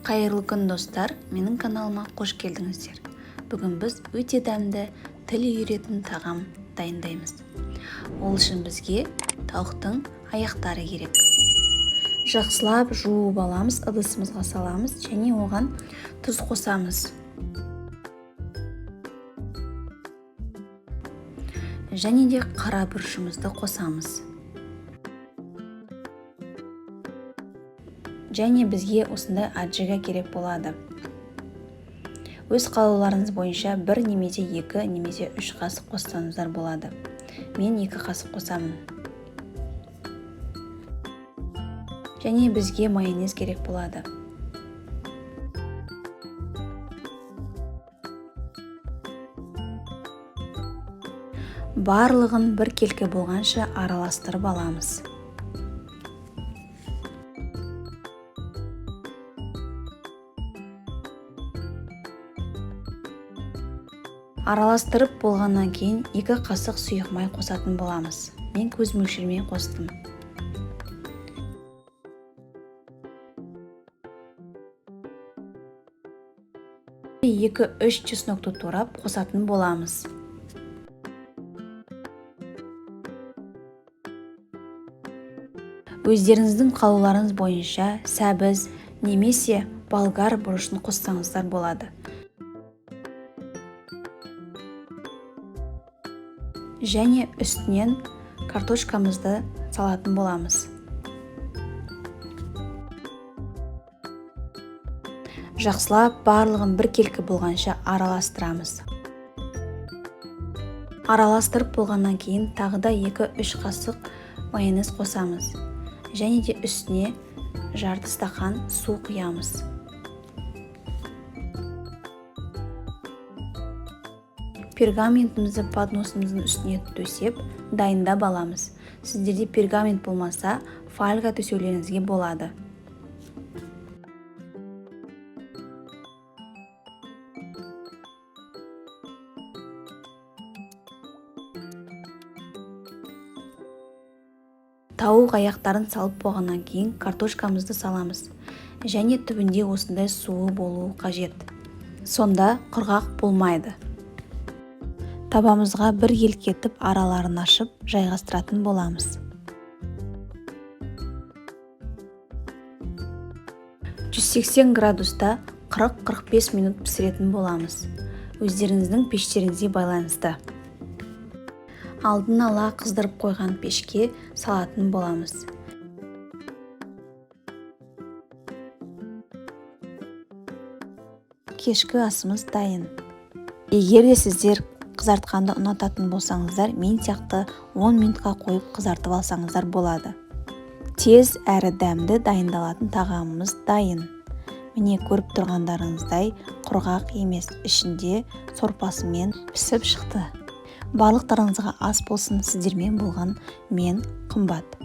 Қайырлы күн достар, менің каналыма қош келдіңіздер. Бүгін біз өте дәмді тіл үйіретін тағам дайындаймыз. Ол үшін бізге тауықтың аяқтары керек. Жақсылап жуып аламыз, ыдысымызға саламыз және оған тұз қосамыз. Және де қара бұрышымызды қосамыз. Және бізге осындай аджига керек болады. Өз қалауларыңыз бойынша 1 немесе 2 немесе 3 қасық қоссаңыздар болады. Мен 2 қасық қосамын. Және бізге майонез керек болады. Барлығын бір келкі болғанша араластырып аламыз. Араластырып болғаннан кейін 2 қасық сұйық май қосатын боламыз. Мен көз мөлшермен қостым. Екі-үш чеснокты турап қосатын боламыз. Өздеріңіздің қалауларыңыз бойынша сәбіз немесе болгар бұрышын қоссаңыздар болады. Және үстінен картошкамызды салатын боламыз. Жақсылап барлығын бір келкі болғанша араластырамыз. Араластырып болғаннан кейін тағы да 2-3 қасық майонез қосамыз. Және де үстіне жарты стақан су құямыз. Пергаментімізді подносымыздың үстіне төсеп, дайындап аламыз. Сіздерде пергамент болмаса, фольга төсеулеріңізге болады. Тауық аяқтарын салып болғаннан кейін картошкамызды саламыз. Және түбінде осындай суы болуы қажет. Сонда құрғақ болмайды. Табамызға бір елкетіп араларын ашып жайғастыратын боламыз. 180 градуста 40-45 минут пісіретін боламыз. Өздеріңіздің пештеріңізге байланысты. Алдын ала қыздырып қойған пешке салатын боламыз. Кешкі асымыз дайын. Егер де сіздер қызартқанды ұнататын болсаңыздар, мен сияқты 10 минутқа қойып қызартып алсаңыздар болады. Тез әрі дәмді дайындалатын тағамымыз дайын. Міне көріп тұрғандарыңыздай құрғақ емес, ішінде сорпасымен пісіп шықты. Барлықтарыңызға ас болсын, сіздермен болған мен қымбат.